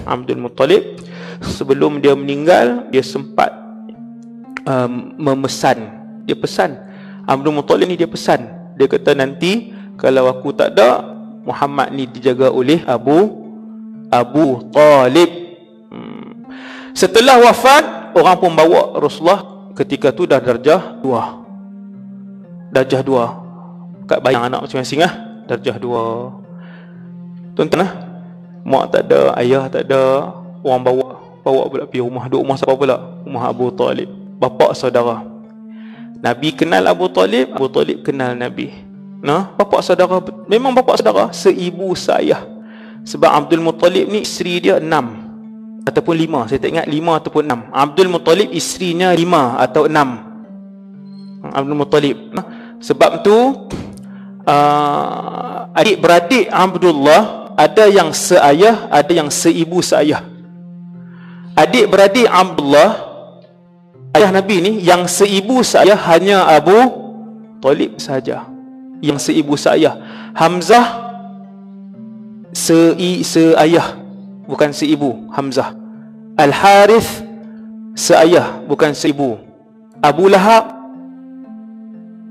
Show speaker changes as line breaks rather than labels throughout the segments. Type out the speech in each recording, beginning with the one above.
Abdul Muttalib. Sebelum dia meninggal, dia sempat memesan. Dia pesan, Abdul Muttalib ni dia pesan. Dia kata, nanti kalau aku tak ada, Muhammad ni dijaga oleh Abu Talib. Setelah wafat, orang pun bawa Rasulullah ketika tu dah darjah 2. Darjah 2. Kat bayang anak masing-masing darjah 2. Tuan-tuan mak tak ada, ayah tak ada, orang bawa pula pergi rumah. Duduk rumah siapa pula? Rumah Abu Talib, bapa saudara. Nabi kenal Abu Talib, Abu Talib kenal Nabi. Bapa saudara, memang bapa saudara, seibu seayah. Sebab Abdul Muttalib ni isteri dia 6 ataupun 5, saya tak ingat 5 ataupun 6. Abdul Muttalib isterinya 5 atau 6. Abdul Muttalib. Sebab tu adik-beradik Abdullah ada yang seayah, ada yang seibu seayah. Adik-beradik Abdullah, ayah Nabi ni, yang seibu seayah hanya Abu Talib saja. Yang seibu seayah. Hamzah seayah, bukan seibu. Hamzah. Al-Harith seayah, bukan seibu. Abu Lahab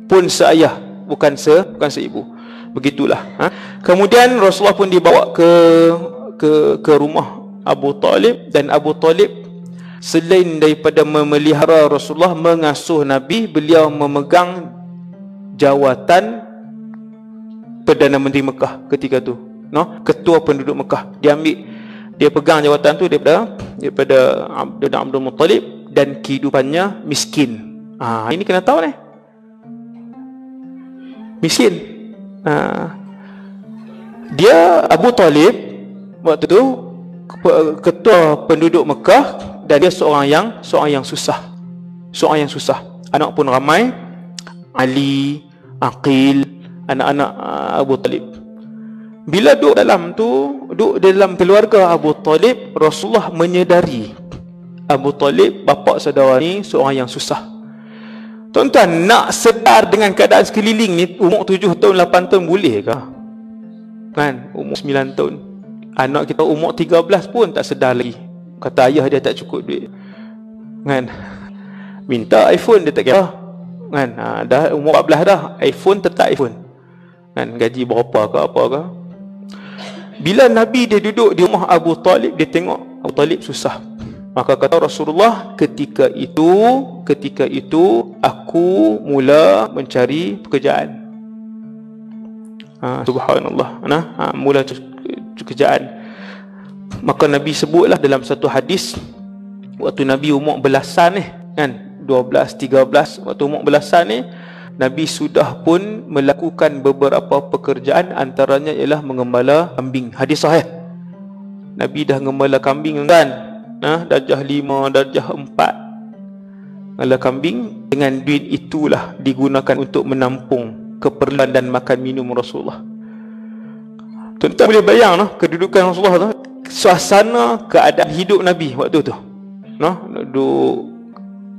pun seayah, bukan seibu. Begitulah. Kemudian Rasulullah pun dibawa ke rumah Abu Talib, dan Abu Talib selain daripada memelihara Rasulullah, mengasuh Nabi, beliau memegang jawatan Perdana Menteri Mekah ketika tu. Ketua penduduk Mekah. Dia pegang jawatan tu daripada Abdul Muttalib, dan kehidupannya miskin. Ini kena tahu ni. Miskin. Dia Abu Talib waktu tu ketua penduduk Mekah, dan dia seorang yang susah. Seorang yang susah. Anak pun ramai. Ali, Aqil, anak-anak Abu Talib. Bila duduk dalam keluarga Abu Talib, Rasulullah menyedari Abu Talib, bapa saudara ni, seorang yang susah. Tuan-tuan, nak sedar dengan keadaan sekeliling ni, umur 7 tahun, 8 tahun boleh ke? Kan? Umur 9 tahun. Anak kita umur 13 pun tak sedar lagi. Kata ayah dia tak cukup duit. Kan? Minta iPhone dia tak kira. Kan? Dah umur 14 dah, iPhone tetap iPhone. Kan? Gaji berapa ke apa ke. Bila Nabi dia duduk di rumah Abu Talib, dia tengok Abu Talib susah. Maka kata Rasulullah, ketika itu aku mula mencari pekerjaan. Subhanallah. Mula pekerjaan. Maka Nabi sebutlah dalam satu hadis, waktu Nabi umur belasan kan, 12, 13, waktu umur belasan Nabi sudah pun melakukan beberapa pekerjaan, antaranya ialah mengembala kambing. Hadis sahih. Nabi dah gembala kambing kan, darjah 5, darjah 4. Gembala kambing. Dengan duit itulah digunakan untuk menampung keperluan dan makan minum Rasulullah. Tuan-tuan boleh bayang kedudukan Rasulullah tu, suasana keadaan hidup Nabi waktu tu. Duduk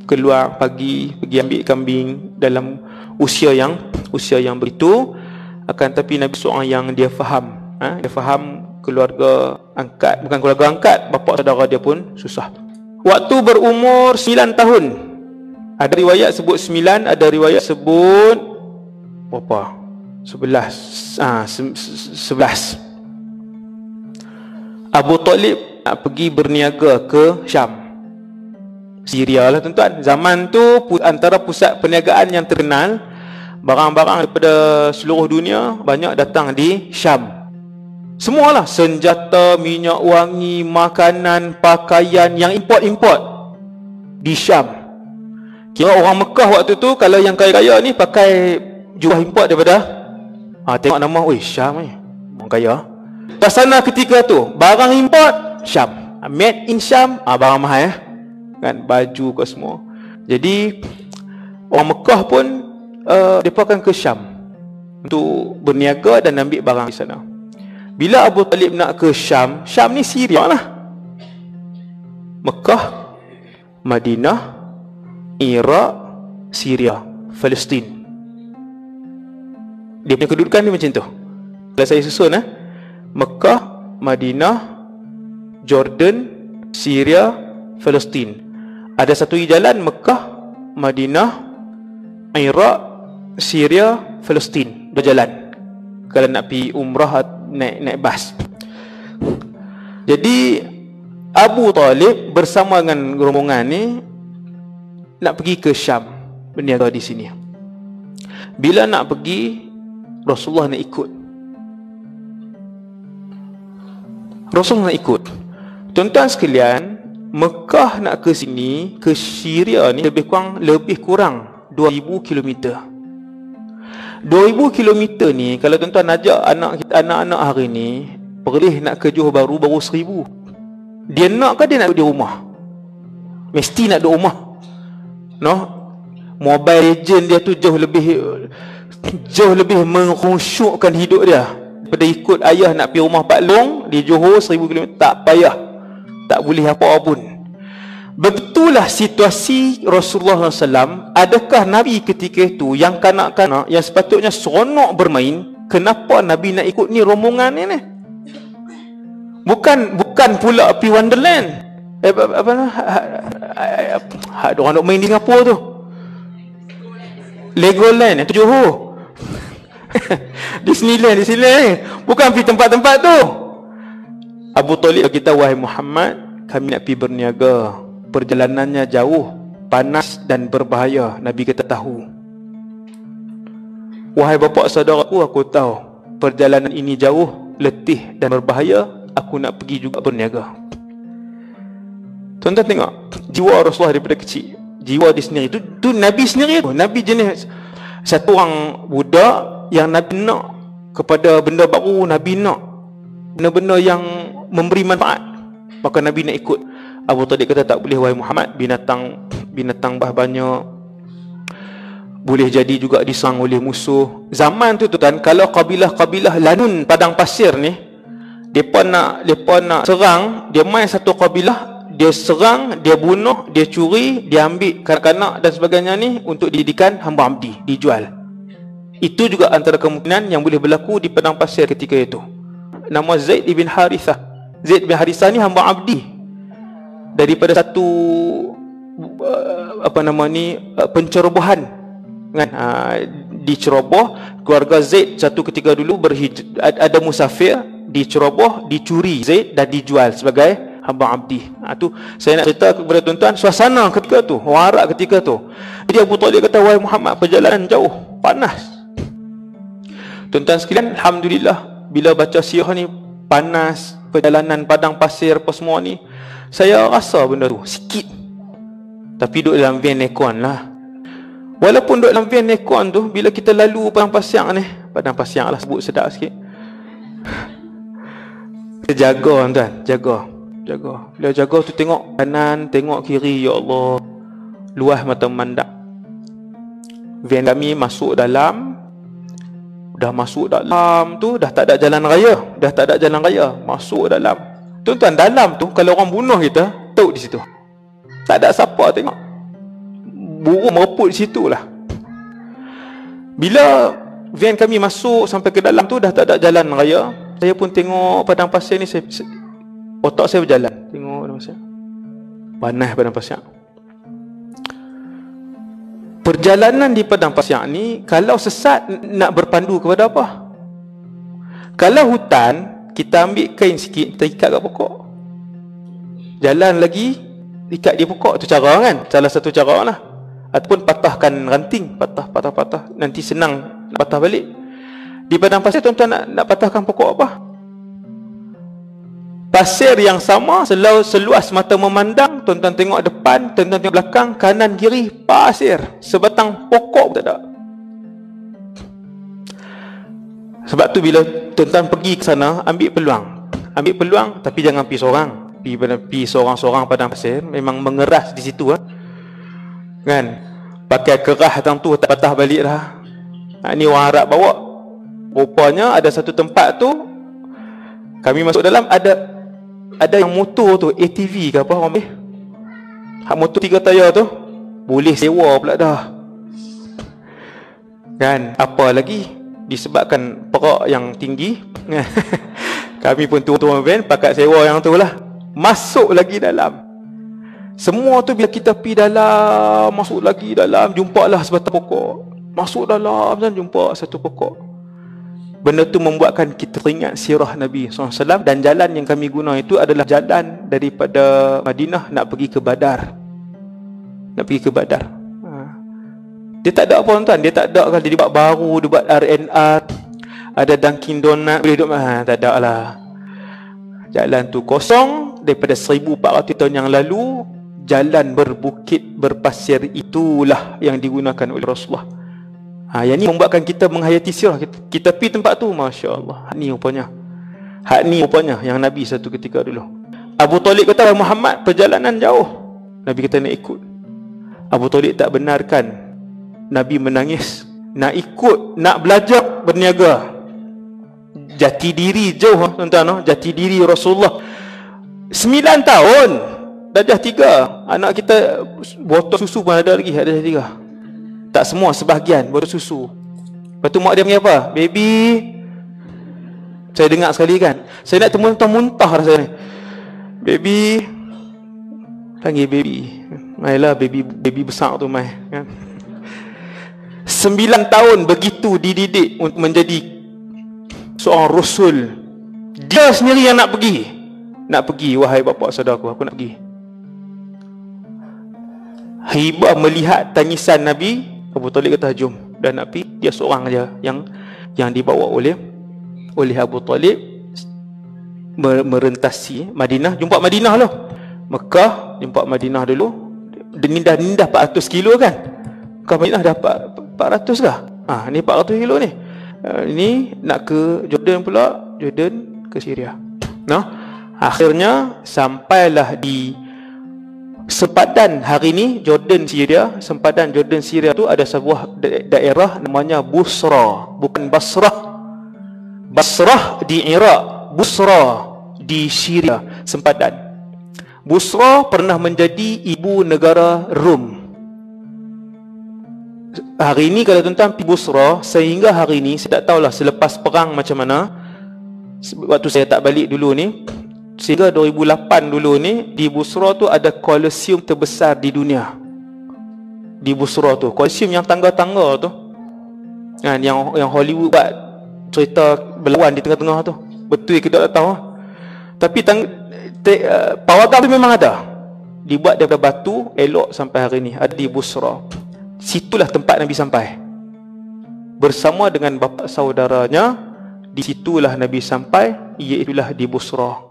keluar pagi, pergi ambil kambing dalam usia yang begitu. Akan tapi Nabi seorang yang dia faham. Dia faham keluarga angkat, bukan keluarga angkat, bapa saudara dia pun susah. Waktu berumur 9 tahun. Ada riwayat sebut 9, ada riwayat sebut berapa? 11. 11. Abu Talib nak pergi berniaga ke Syam, Syria lah tuan-tuan. Zaman tu antara pusat perniagaan yang terkenal, barang-barang daripada seluruh dunia banyak datang di Syam. Semualah, senjata, minyak wangi, makanan, pakaian yang import di Syam. Kira orang Mekah waktu tu, kalau yang kaya-kaya ni pakai jubah import daripada tengok nama, Syam ni orang kaya. Kat sana ketika tu, barang import Syam, made in Syam, barang mahal kan, baju ke semua. Jadi orang Mekah pun mereka akan ke Syam untuk berniaga dan ambil barang di sana. Bila Abu Talib nak ke Syam, Syam ni Syria lah. Mekah, Madinah, Iraq, Syria, Palestin. Dia punya kedudukan ni macam tu. Kalau saya susun Mekah, Madinah, Jordan, Syria, Palestin. Ada satu jalan Mekah, Madinah, Iraq, Syria, Palestin. Dua jalan kalau nak pergi umrah, naik bas. Jadi Abu Talib bersama dengan rombongan ni nak pergi ke Syam, berniaga di sini. Bila nak pergi, Rasulullah nak ikut. Rasulullah nak ikut. Tuan-tuan sekalian, Mekah nak ke sini, ke Syria ni lebih kurang 2000 km. 2000 km ni kalau tuan-tuan ajak anak-anak hari ni pergi nak ke Johor Bahru, baru 1000. Dia nak ke dia nak duduk di rumah? Mesti nak duduk rumah. No? Mobile Legend dia tu jauh lebih mengkhusyukkan hidup dia daripada ikut ayah nak pergi rumah Pak Long di Johor 1000 km. Tak payah, tak boleh apa pun. Betullah situasi Rasulullah SAW. Adakah Nabi ketika itu yang kanak-kanak yang sepatutnya seronok bermain, kenapa Nabi nak ikut ni rombongan ni? Bukan pula pergi Wonderland. Orang nak main di Singapura tu, Legoland itu Johor. Disneyland. Bukan pergi tempat-tempat tu. Abu Talib kita, wahai Muhammad, kami nak pergi berniaga. Perjalanannya jauh, panas dan berbahaya. Nabi kata tahu. Wahai bapa saudaraku, aku tahu perjalanan ini jauh, letih dan berbahaya. Aku nak pergi juga berniaga. Tuan-tuan tengok jiwa Rasulullah daripada kecil. Jiwa dia sendiri tu Nabi sendiri tu. Nabi jenis satu orang budak yang Nabi nak kepada benda baru. Nabi nak benda-benda yang memberi manfaat, maka Nabi nak ikut. Abu Talib kata tak boleh wahai Muhammad, binatang banyak, boleh jadi juga diserang oleh musuh. Zaman tu kan, kalau kabilah-kabilah Lanun padang pasir ni, depa nak serang, dia main satu kabilah, dia serang, dia bunuh, dia curi, dia ambil kanak-kanak dan sebagainya ni untuk dijadikan hamba abdi, dijual. Itu juga antara kemungkinan yang boleh berlaku di padang pasir ketika itu. Nama Zaid bin Harithah. Zaid bin Harithah ni hamba abdi daripada satu pencerobohan kan, diceroboh keluarga Zaid satu ketika dulu ada musafir, diceroboh, dicuri Zaid dan dijual sebagai hamba abdi. Tu saya nak cerita kepada tuan-tuan suasana ketika tu, warak ketika tu. Jadi Abu Talib kata, wahai Muhammad, perjalanan jauh, panas. Tuan-tuan sekalian, alhamdulillah bila baca sirah ni, panas, perjalanan padang pasir apa semua ni, saya rasa benda tu sikit. Tapi duduk dalam van aircon lah. Walaupun duduk dalam van aircon tu, bila kita lalu padang pasir ni, padang pasir lah sebut sedap sikit, kita jaga tuan, jaga. Bila jaga tu tengok kanan, tengok kiri, ya Allah, luas mata memandang. Van kami masuk dalam, dah masuk dalam tu, dah tak ada jalan raya, masuk dalam. Tuan-tuan, dalam tu kalau orang bunuh kita, tahu di situ. Tak ada siapa tengok. Burung mereput di situ lah. Bila van kami masuk sampai ke dalam tu, dah tak ada jalan raya. Saya pun tengok padang pasir ni, otak saya berjalan. Tengok padang pasir, panas padang pasir. Perjalanan di padang pasir ni, kalau sesat nak berpandu kepada apa? Kalau hutan, kita ambil kain sikit, kita ikat kat pokok. Jalan lagi, ikat di pokok. Tu cara kan, salah satu cara lah. Ataupun patahkan ranting, patah, nanti senang nak patah balik. Di padang pasir, tuan-tuan nak patahkan pokok apa? Pasir yang sama, seluas mata memandang. Tuan-tuan tengok depan, tuan-tuan tengok belakang, kanan kiri, pasir. Sebatang pokok pun tak ada. Sebab tu bila tuan-tuan pergi ke sana, ambil peluang, tapi jangan pergi seorang. Pergi seorang-seorang padang pasir, memang mengeras di situ kan. Pakai kerah tang tu, tak patah balik dah. Ni orang Arab bawa. Rupanya ada satu tempat tu, kami masuk dalam, ada yang motor tu, ATV ke apa orang panggil, motor 3 tayar tu, boleh sewa pula dah kan. Apa lagi, disebabkan perak yang tinggi, kami pun turun van, pakai sewa yang tu lah. masuk lagi dalam. Semua tu bila kita pergi dalam, masuk lagi dalam, jumpalah sebatang pokok. Masuk dalam dan jumpa satu pokok. Benda tu membuatkan kita teringat sirah Nabi SAW. Dan jalan yang kami guna itu adalah jalan daripada Madinah nak pergi ke Badar. Nak pergi ke Badar. Dia tak ada apa tuan. Dia tak ada kalau dia buat baru, dia buat RNR, ada Dunkin Donut, boleh duduk tak ada lah. Jalan tu kosong. Daripada 1400 tahun yang lalu, jalan berbukit, berpasir itulah yang digunakan oleh Rasulullah. Yang ni membuatkan kita menghayati sirah. Kita pergi tempat tu, Masya Allah. Hak ni rupanya yang Nabi satu ketika dulu. Abu Talib kata, Muhammad, perjalanan jauh, Nabi kata nak ikut. Abu Talib tak benarkan. Nabi menangis. Nak ikut, nak belajar, berniaga. Jati diri jauh, tuan-tuan. Jati diri Rasulullah 9 tahun, darjah 3. Anak kita botol susu pun ada lagi, ada darjah 3. Tak semua, sebahagian botol susu. Lepas tu mak dia panggil apa? Baby. Saya dengar sekali kan, saya nak termuntah-muntah rasanya. Baby. Panggil baby. Mailah baby besar tu mai kan. 9 tahun begitu dididik untuk menjadi seorang Rasul. Dia sendiri yang nak pergi. Wahai bapa saudaraku, aku nak pergi. Hibah melihat tangisan Nabi, Abu Talib kata jom, dan nak pergi. Dia seorang aja yang dibawa oleh Abu Talib merentasi Madinah. Jumpa Madinah lah. Mekah, jumpa Madinah dulu. Ni dah 400 kilo kan. Mekah Madinah dah 400 kah? Ni 400 kilo ni. Ini nak ke Jordan pula, Jordan ke Syria. Akhirnya sampailah di sempadan hari ni Jordan Syria. Sempadan Jordan Syria tu ada sebuah daerah namanya Busra, bukan Basrah. Basrah di Iraq, Busra di Syria, sempadan. Busra pernah menjadi ibu negara Rom. Hari ini kalau tuan-tuan pergi Busra, sehingga hari ini saya tak tahulah selepas perang macam mana. Waktu saya tak balik dulu ni, sehingga 2008 dulu ni, di Busra tu ada kolosium terbesar di dunia. Di Busra tu, kolosium yang tangga-tangga tu kan, yang Hollywood buat cerita berlawan di tengah-tengah tu. Betul ke tak tahu. Tapi pawagam tu memang ada. Dibuat daripada batu, elok sampai hari ni. Ada di Busra. Situlah tempat Nabi sampai. Bersama dengan bapa saudaranya, di situlah Nabi sampai, iaitulah di Busra.